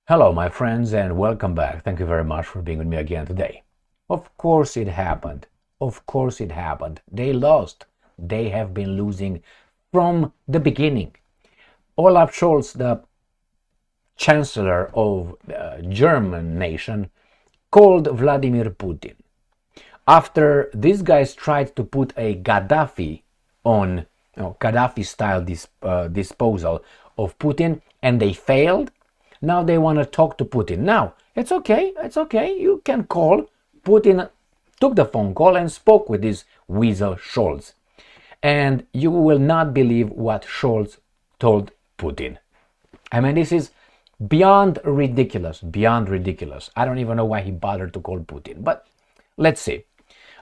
Hello, my friends, and welcome back. Thank you very much for being with me again today. Of course it happened. Of course it happened. They lost. They have been losing from the beginning. Olaf Scholz, the chancellor of the German nation, called Vladimir Putin. After these guys tried to put a Gaddafi on Gaddafi-style disposal of Putin, and they failed. Now they want to talk to Putin. Now, it's okay. You can call. Putin took the phone call and spoke with this weasel Scholz. And you will not believe what Scholz told Putin. I mean, this is beyond ridiculous. I don't even know why he bothered to call Putin. But let's see.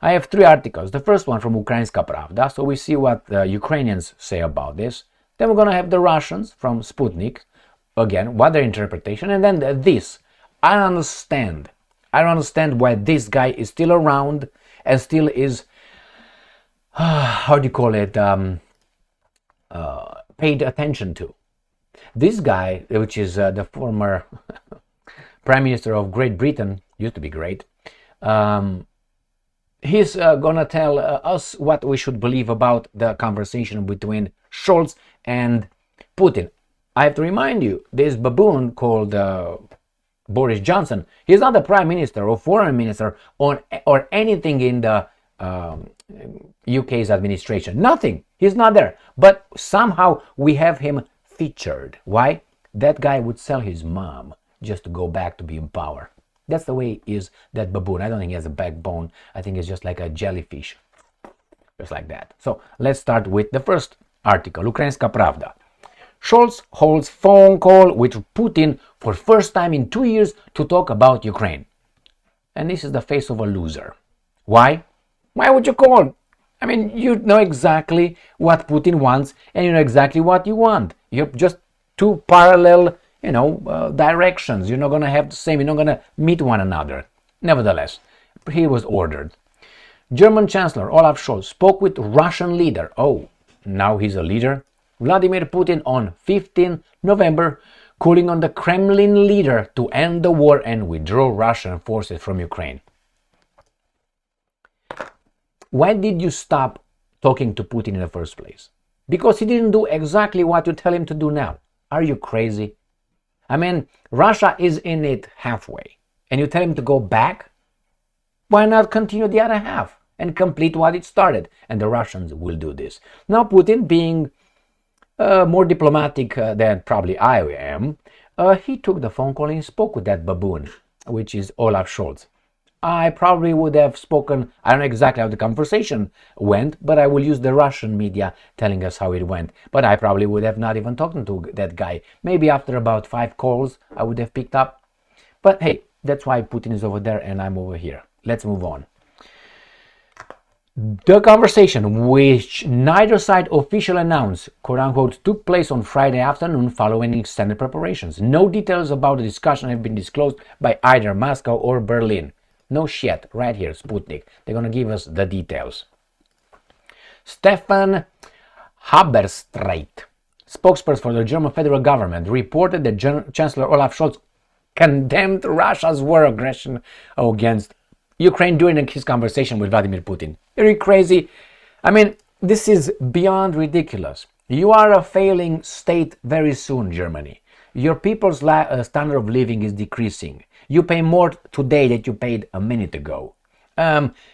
I have three articles. The first one from Ukrainska Pravda. So we see what the Ukrainians say about this. Then we're going to have the Russians from Sputnik. Again, what their interpretation, and then this. I don't understand why this guy is still around and still is, paid attention to. This guy, which is the former Prime Minister of Great Britain, used to be great, he's gonna tell us what we should believe about the conversation between Scholz and Putin. I have to remind you, this baboon called Boris Johnson, he's not the prime minister or foreign minister or anything in the UK's administration. Nothing. He's not there. But somehow we have him featured. Why? That guy would sell his mom just to go back to be in power. That's the way he is, that baboon. I don't think he has a backbone. I think he's just like a jellyfish. Just like that. So let's start with the first article, Ukrainska Pravda. Scholz holds phone call with Putin for first time in 2 years to talk about Ukraine. And this is the face of a loser. Why? Why would you call? I mean, you know exactly what Putin wants and you know exactly what you want. You're just two parallel, directions. You're not going to have the same, you're not going to meet one another. Nevertheless, he was ordered. German Chancellor Olaf Scholz spoke with Russian leader. Oh, now he's a leader? Vladimir Putin on 15 November, calling on the Kremlin leader to end the war and withdraw Russian forces from Ukraine. Why did you stop talking to Putin in the first place? Because he didn't do exactly what you tell him to do now. Are you crazy? I mean, Russia is in it halfway, and you tell him to go back? Why not continue the other half and complete what it started? And the Russians will do this. Now Putin, being more diplomatic than probably I am, he took the phone call and spoke with that baboon, which is Olaf Scholz. I probably would have spoken, I don't know exactly how the conversation went, but I will use the Russian media telling us how it went. But I probably would have not even talked to that guy. Maybe after about 5 calls, I would have picked up. But hey, that's why Putin is over there and I'm over here. Let's move on. The conversation, which neither side officially announced, quote-unquote, took place on Friday afternoon following extended preparations. No details about the discussion have been disclosed by either Moscow or Berlin. No shit, right here, Sputnik. They're going to give us the details. Stefan Haberstreit, spokesperson for the German federal government, reported that Chancellor Olaf Scholz condemned Russia's war aggression against Ukraine during his conversation with Vladimir Putin. Are you crazy? I mean, this is beyond ridiculous. You are a failing state very soon, Germany. Your people's standard of living is decreasing. You pay more today than you paid a minute ago.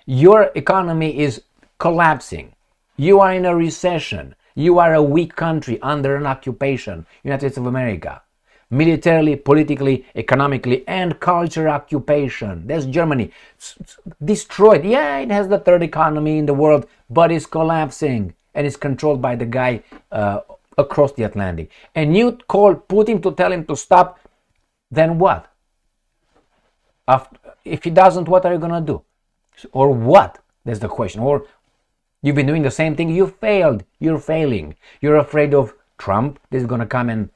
Your economy is collapsing. You are in a recession. You are a weak country under an occupation, United States of America. Militarily, politically, economically, and culture occupation. That's Germany. Destroyed. Yeah, it has the third economy in the world, but it's collapsing. And it's controlled by the guy across the Atlantic. And you call Putin to tell him to stop, then what? If he doesn't, what are you going to do? Or what? That's the question. Or you've been doing the same thing. You failed. You're failing. You're afraid of Trump. This is going to come and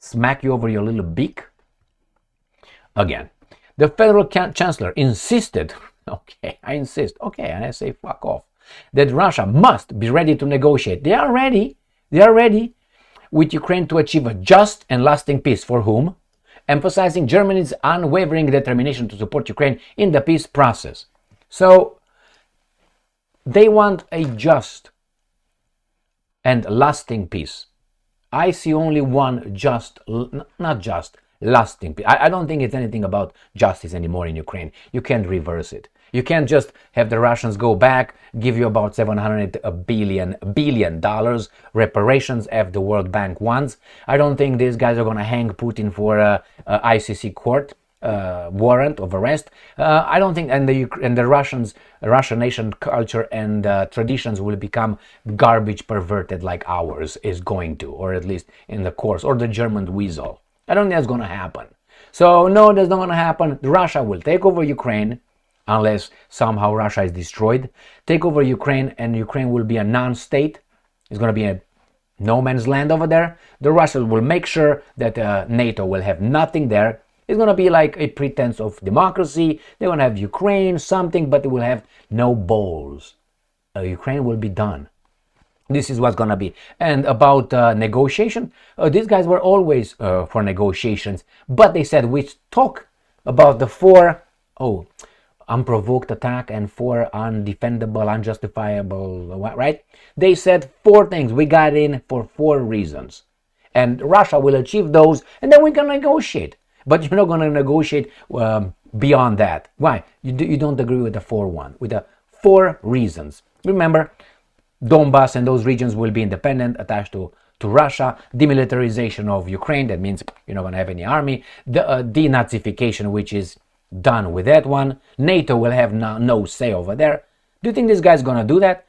smack you over your little beak. Again, the federal chancellor insisted, okay, and I say fuck off, that Russia must be ready to negotiate. They are ready with Ukraine to achieve a just and lasting peace. For whom? emphasizing Germany's unwavering determination to support Ukraine in the peace process. So they want a just and lasting peace. I see only one just, not just, lasting peace. I don't think it's anything about justice anymore in Ukraine. You can't reverse it. You can't just have the Russians go back, give you about $700 billion reparations as the World Bank wants. I don't think these guys are going to hang Putin for a ICC court warrant of arrest. I don't think, and the Russian nation culture and traditions will become garbage perverted like ours is going to, or at least in the course, or the German weasel. I don't think that's going to happen. So no, that's not going to happen. Russia will take over Ukraine, unless somehow Russia is destroyed. Take over Ukraine, and Ukraine will be a non-state. It's going to be a no man's land over there. The Russians will make sure that NATO will have nothing there. It's going to be like a pretense of democracy. They're going to have Ukraine, something, but they will have no balls. Ukraine will be done. This is what's going to be. And about negotiation, these guys were always for negotiations, but they said we talk about the four unprovoked attack and four undefendable, unjustifiable, right? They said four things. We got in for 4 reasons. And Russia will achieve those, and then we can negotiate. But you're not going to negotiate beyond that. Why? You don't agree with the 4-1, with the 4 reasons. Remember, Donbass and those regions will be independent, attached to Russia. Demilitarization of Ukraine, that means you're not going to have any army. The denazification, which is done with that one. NATO will have no say over there. Do you think this guy's going to do that?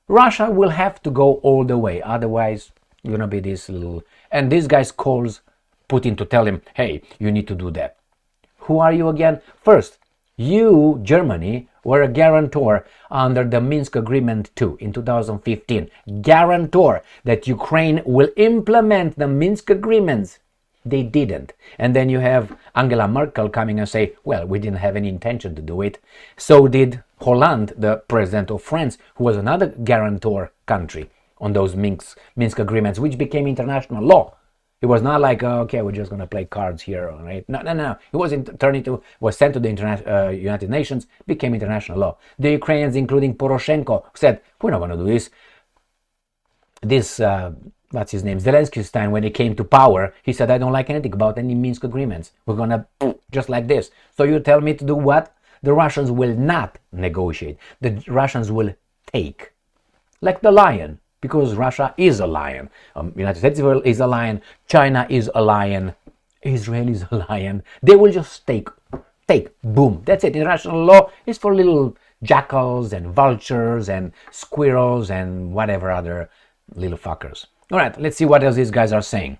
Russia will have to go all the way. Otherwise, you're going to be this little... And this guy calls Putin to tell him, hey, you need to do that. Who are you again? First, you, Germany, were a guarantor under the Minsk Agreement 2 in 2015. Guarantor that Ukraine will implement the Minsk agreements. They didn't. And then you have Angela Merkel coming and say, well, we didn't have any intention to do it. So did Hollande, the president of France, who was another guarantor country on those Minsk agreements, which became international law. It was not like, okay, we're just going to play cards here, right? No. It was sent to the United Nations, became international law. The Ukrainians, including Poroshenko, said, we're not going to do this. What's his name? Zelensky's time, when he came to power, he said, I don't like anything about any Minsk agreements. We're going to, just like this. So you tell me to do what? The Russians will not negotiate. The Russians will take. Like the lion. Because Russia is a lion. United States is a lion. China is a lion. Israel is a lion. They will just take, boom. That's it. International law is for little jackals and vultures and squirrels and whatever other little fuckers. All right, let's see what else these guys are saying.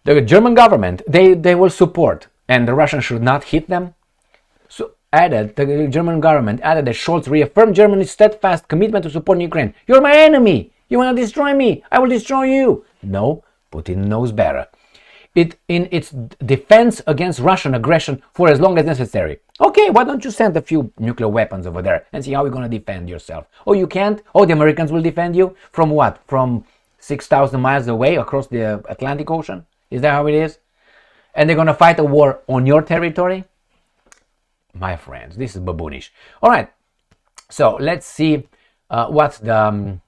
The German government, they will support, and the Russians should not hit them. So the German government added that Scholz reaffirmed Germany's steadfast commitment to support Ukraine. You're my enemy. You want to destroy me. I will destroy you. No, Putin knows better. In its defense against Russian aggression for as long as necessary. Okay, why don't you send a few nuclear weapons over there and see how you're going to defend yourself? Oh, you can't? Oh, the Americans will defend you? From what? From 6,000 miles away across the Atlantic Ocean? Is that how it is? And they're going to fight a war on your territory? My friends, this is baboonish. All right, so let's see what's the...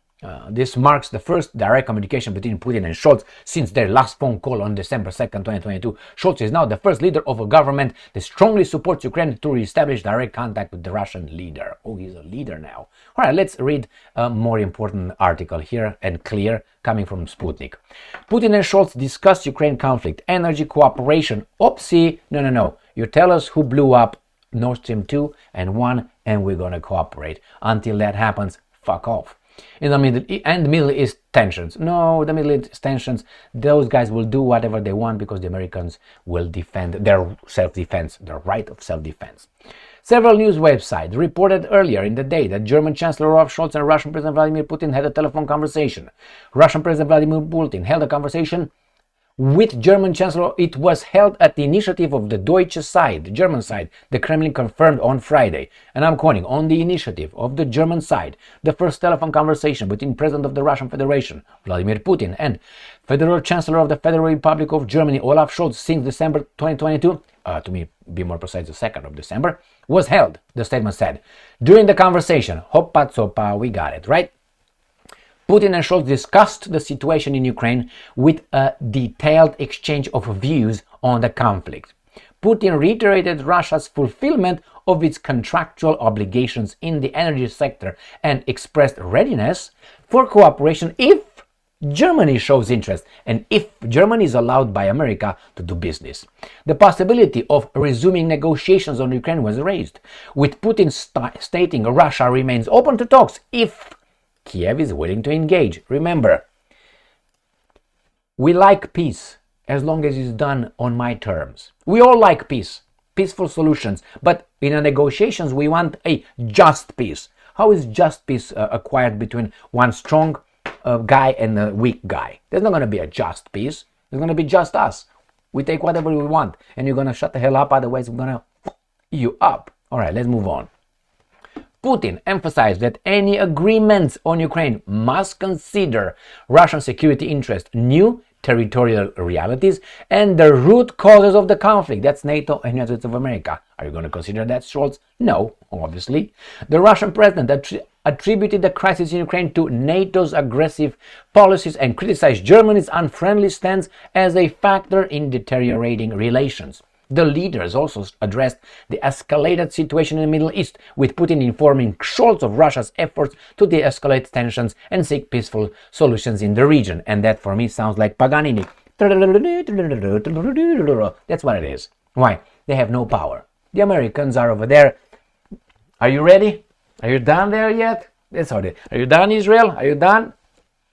this marks the first direct communication between Putin and Scholz since their last phone call on December 2nd, 2022. Scholz is now the first leader of a government that strongly supports Ukraine to reestablish direct contact with the Russian leader. Oh, he's a leader now. All right, let's read a more important article here and clear coming from Sputnik. Putin and Scholz discuss Ukraine conflict, energy cooperation. Oopsie, no. You tell us who blew up Nord Stream 2 and 1 and we're going to cooperate. Until that happens, fuck off. In the Middle East tensions. No, the Middle East tensions, those guys will do whatever they want because the Americans will defend their self-defense, their right of self-defense. Several news websites reported earlier in the day that German Chancellor Olaf Scholz and Russian President Vladimir Putin had a telephone conversation. Russian President Vladimir Putin held a conversation with German Chancellor. It was held at the initiative of the Deutsche side, the German side. The Kremlin confirmed on Friday, and I'm quoting, on the initiative of the German side, the first telephone conversation between President of the Russian Federation, Vladimir Putin, and Federal Chancellor of the Federal Republic of Germany, Olaf Scholz, since December 2022, to be more precise, the 2nd of December, was held, the statement said. During the conversation, hoppa zopa, we got it, right? Putin and Scholz discussed the situation in Ukraine with a detailed exchange of views on the conflict. Putin reiterated Russia's fulfillment of its contractual obligations in the energy sector and expressed readiness for cooperation if Germany shows interest and if Germany is allowed by America to do business. The possibility of resuming negotiations on Ukraine was raised, with Putin stating Russia remains open to talks if Kiev is willing to engage. Remember, we like peace as long as it's done on my terms. We all like peace, peaceful solutions, but in the negotiations we want a just peace. How is just peace acquired between one strong guy and a weak guy? There's not going to be a just peace. There's going to be just us. We take whatever we want, and you're going to shut the hell up, otherwise we're going to you up. All right, let's move on. Putin emphasized that any agreements on Ukraine must consider Russian security interests, new territorial realities, and the root causes of the conflict. That's NATO and United States of America. Are you going to consider that, Scholz? No, obviously. The Russian president attributed the crisis in Ukraine to NATO's aggressive policies and criticized Germany's unfriendly stance as a factor in deteriorating relations. The leaders also addressed the escalated situation in the Middle East, with Putin informing Scholz of Russia's efforts to de-escalate tensions and seek peaceful solutions in the region. And that, for me, sounds like Paganini. That's what it is. Why? They have no power. The Americans are over there. Are you ready? Are you done there yet? That's how it is. Are you done, Israel? Are you done?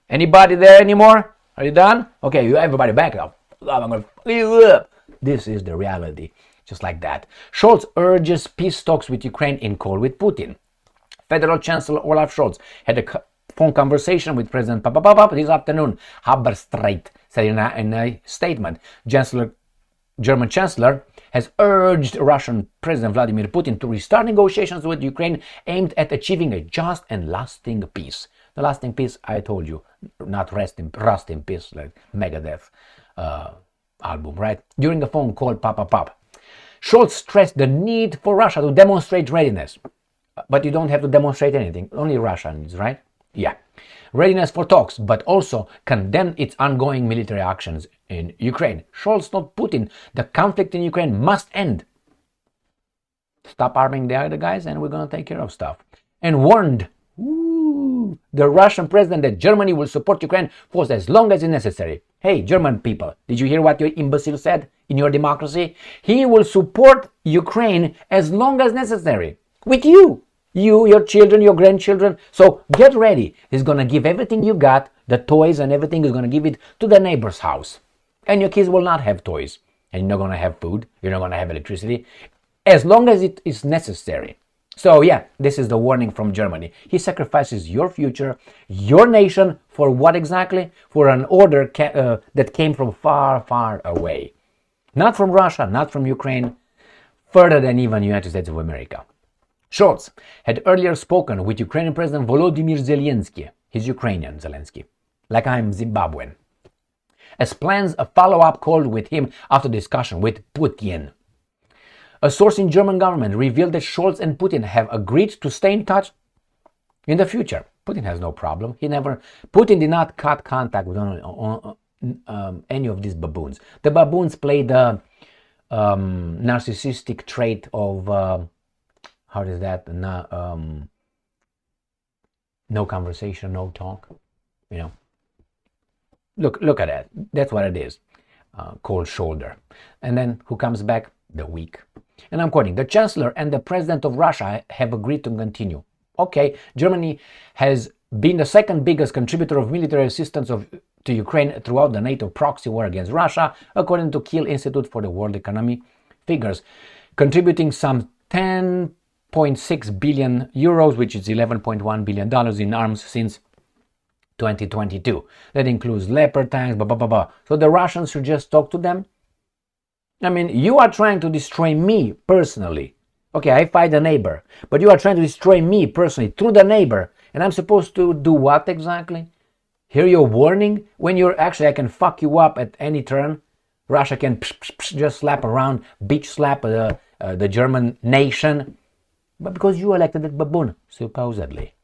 Anybody there anymore? Are you done? Okay, you everybody back up. I'm going to fuck you up. This is the reality, just like that. Scholz urges peace talks with Ukraine in call with Putin. Federal Chancellor Olaf Scholz had a phone conversation with President this afternoon. Haberstreit said in a statement. German Chancellor has urged Russian President Vladimir Putin to restart negotiations with Ukraine aimed at achieving a just and lasting peace. The lasting peace, I told you, not rust in peace like Megadeth album, right? During the phone call, Scholz stressed the need for Russia to demonstrate readiness. But you don't have to demonstrate anything. Only Russia needs, right? Yeah. Readiness for talks, but also condemned its ongoing military actions in Ukraine. Scholz told Putin the conflict in Ukraine must end. Stop arming the other guys and we're going to take care of stuff. And warned the Russian president that Germany will support Ukraine for as long as is necessary. Hey, German people, did you hear what your imbecile said in your democracy? He will support Ukraine as long as necessary. With you, your children, your grandchildren. So get ready. He's going to give everything you got, the toys and everything, he's going to give it to the neighbor's house. And your kids will not have toys. And you're not going to have food. You're not going to have electricity. As long as it is necessary. So yeah, this is the warning from Germany. He sacrifices your future, your nation, for what exactly? For an order that came from far, far away. Not from Russia, not from Ukraine, further than even the United States of America. Scholz had earlier spoken with Ukrainian President Volodymyr Zelensky. He's Ukrainian, Zelensky, like I'm Zimbabwean. As plans a follow-up call with him after discussion with Putin. A source in German government revealed that Scholz and Putin have agreed to stay in touch in the future. Putin has no problem. Putin did not cut contact with any of these baboons. The baboons play the narcissistic trait of how is that? No conversation, no talk. You know. Look at that. That's what it is. Cold shoulder. And then who comes back? The weak. And I'm quoting, the Chancellor and the President of Russia have agreed to continue. Okay, Germany has been the second biggest contributor of military assistance to Ukraine throughout the NATO proxy war against Russia, according to Kiel Institute for the World Economy figures, contributing some 10.6 billion euros, which is $11.1 billion in arms since 2022. That includes Leopard tanks, blah, blah, blah, blah. So the Russians should just talk to them. I mean, you are trying to destroy me personally. Okay, I fight a neighbor, but you are trying to destroy me personally through the neighbor. And I'm supposed to do what exactly? Hear your warning? When you're actually, I can fuck you up at any turn. Russia can just slap around, bitch slap the German nation. But because you elected that baboon, supposedly.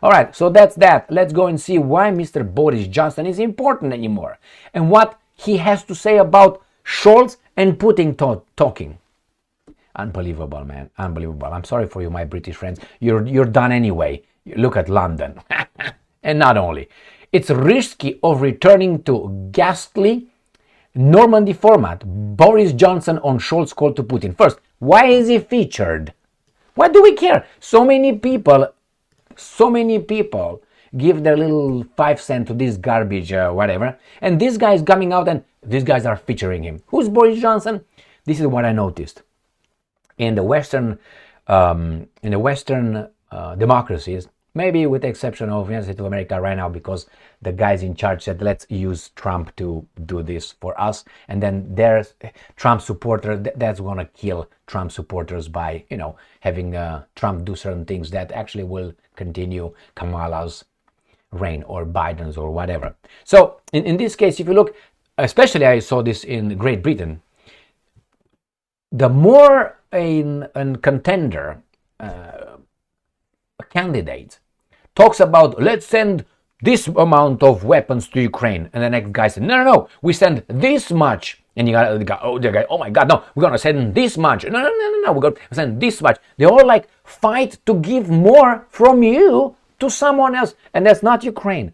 All right, so that's that. Let's go and see why Mr. Boris Johnson is important anymore. And what he has to say about Scholz and Putin talking. Unbelievable, man. Unbelievable. I'm sorry for you, my British friends. You're done anyway. Look at London. And not only. It's risky of returning to ghastly Normandy format. Boris Johnson on Scholz call to Putin. First, why is he featured? What do we care? So many people give their little 5 cents to this garbage, whatever. And this guy is coming out and these guys are featuring him. Who's Boris Johnson? This is what I noticed. In the Western democracies, maybe with the exception of the United States of America right now, because the guys in charge said, let's use Trump to do this for us. And then there's Trump supporter, that's going to kill Trump supporters by, having Trump do certain things that actually will continue Kamala's reign or Biden's or whatever. So in this case, if you look, especially I saw this in Great Britain, the more a contender, a candidate, talks about let's send this amount of weapons to Ukraine, and the next guy said no, we send this much, and you got the guy, oh my god, no, we're gonna send this much, no, we're gonna send this much. They all like fight to give more from you to someone else, and that's not Ukraine.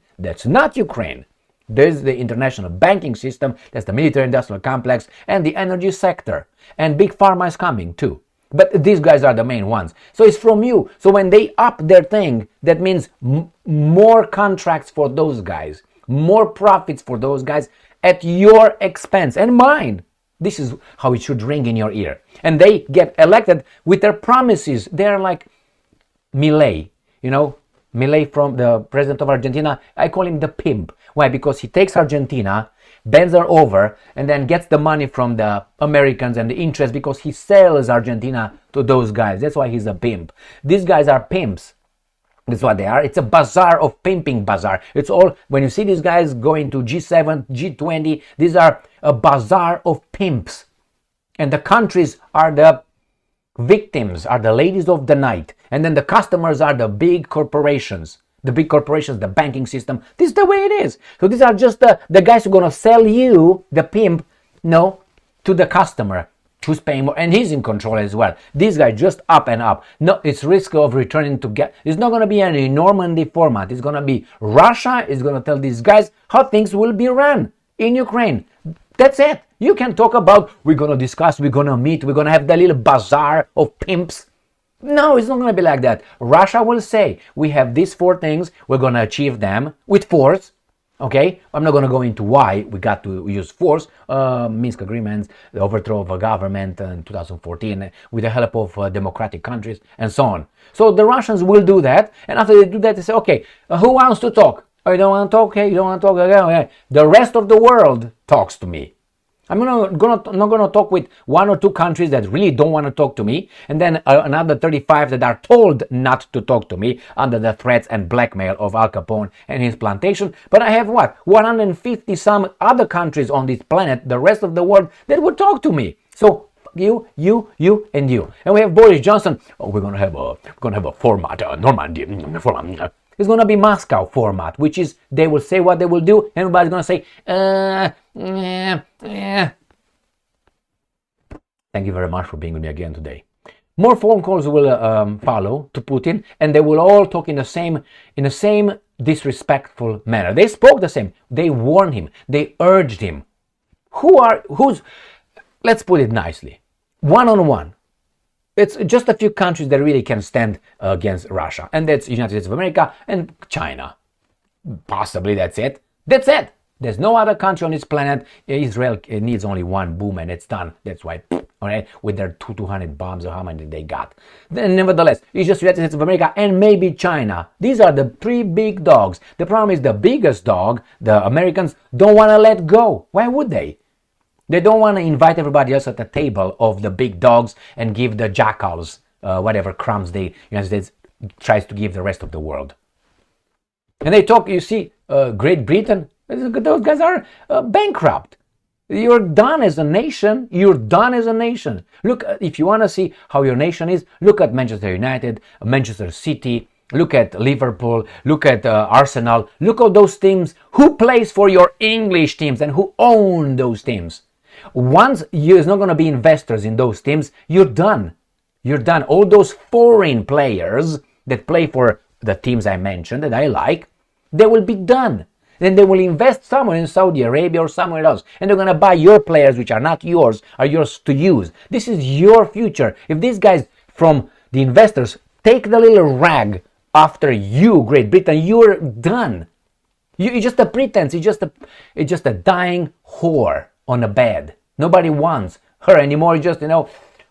There's the international banking system, that's the military-industrial complex, and the energy sector. And big pharma is coming too. But these guys are the main ones. So it's from you. So when they up their thing, that means more contracts for those guys, more profits for those guys at your expense and mine. This is how it should ring in your ear. And they get elected with their promises. They're like Milei, Milei from the president of Argentina. I call him the pimp. Why? Because he takes Argentina, bends her over, and then gets the money from the Americans and the interest because he sells Argentina to those guys. That's why he's a pimp. These guys are pimps. That's what they are. It's a bazaar of pimping bazaar. It's all, when you see these guys going to G7, G20, these are a bazaar of pimps. And the countries are the victims, are the ladies of the night. And then the customers are the big corporations. The big corporations, the banking system. This is the way it is. So these are just the guys who are going to sell you, the pimp, to the customer who's paying more. And he's in control as well. This guy just up and up. No, it's risk of returning to it's not going to be any Normandy format. It's going to be Russia is going to tell these guys how things will be run in Ukraine. That's it. You can talk about, we're going to discuss, we're going to meet, we're going to have the little bazaar of pimps. No, it's not going to be like that. Russia will say, we have these 4 things, we're going to achieve them with force. Okay? I'm not going to go into why we got to use force. Minsk agreements, the overthrow of a government in 2014 with the help of democratic countries and so on. So the Russians will do that. And after they do that, they say, okay, who wants to talk? Oh, you don't want to talk? Okay, you don't want to talk? Okay. The rest of the world talks to me. I'm not going to talk with 1 or 2 countries that really don't want to talk to me, and then another 35 that are told not to talk to me under the threats and blackmail of Al Capone and his plantation. But I have 150 some other countries on this planet, the rest of the world, that would talk to me. So you, and you. And we have Boris Johnson. Oh, we're going to have a format, Normandy format. It's going to be Moscow format, which is they will say what they will do. Everybody's going to say, Thank you very much for being with me again today. More phone calls will follow to Putin, and they will all talk in the same disrespectful manner. They spoke the same. They warned him. They urged him. Let's put it nicely. One-on-one. It's just a few countries that really can stand against Russia, and that's United States of America and China. Possibly that's it. That's it. There's no other country on this planet. Israel needs only one boom and it's done. That's why, all right, with their 200 bombs or how many they got. Then nevertheless, it's just United States of America and maybe China. These are the three big dogs. The problem is the biggest dog, the Americans, don't want to let go. Why would they? They don't want to invite everybody else at the table of the big dogs and give the jackals whatever crumbs the United States tries to give the rest of the world. And they talk, you see, Great Britain, those guys are bankrupt. You're done as a nation. You're done as a nation. Look, if you want to see how your nation is, look at Manchester United, Manchester City, look at Liverpool, look at Arsenal, look at those teams. Who plays for your English teams and who own those teams? Once there's not going to be investors in those teams, you're done. You're done. All those foreign players that play for the teams I mentioned that I like, they will be done. Then they will invest somewhere in Saudi Arabia or somewhere else. And they're going to buy your players, which are not yours, are yours to use. This is your future. If these guys from the investors take the little rag after you, Great Britain, you're done. It's just a pretense. It's just a dying whore on a bed. Nobody wants her anymore. It's just,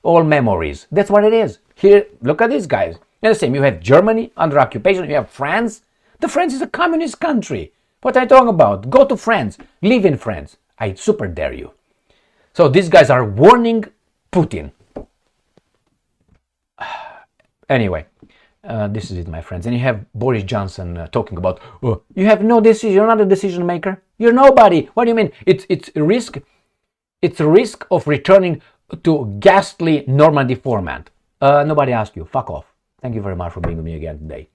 all memories. That's what it is. Here, look at these guys. And the same, you have Germany under occupation. You have France. The France is a communist country. What are you talking about? Go to France. Live in France. I super dare you. So these guys are warning Putin. Anyway, this is it, my friends. And you have Boris Johnson talking about, oh, you have no decision. You're not a decision maker. You're nobody. What do you mean? It's a risk. It's a risk of returning to ghastly Normandy format. Nobody asked you. Fuck off. Thank you very much for being with me again today.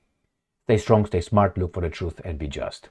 Stay strong, stay smart, look for the truth, and be just.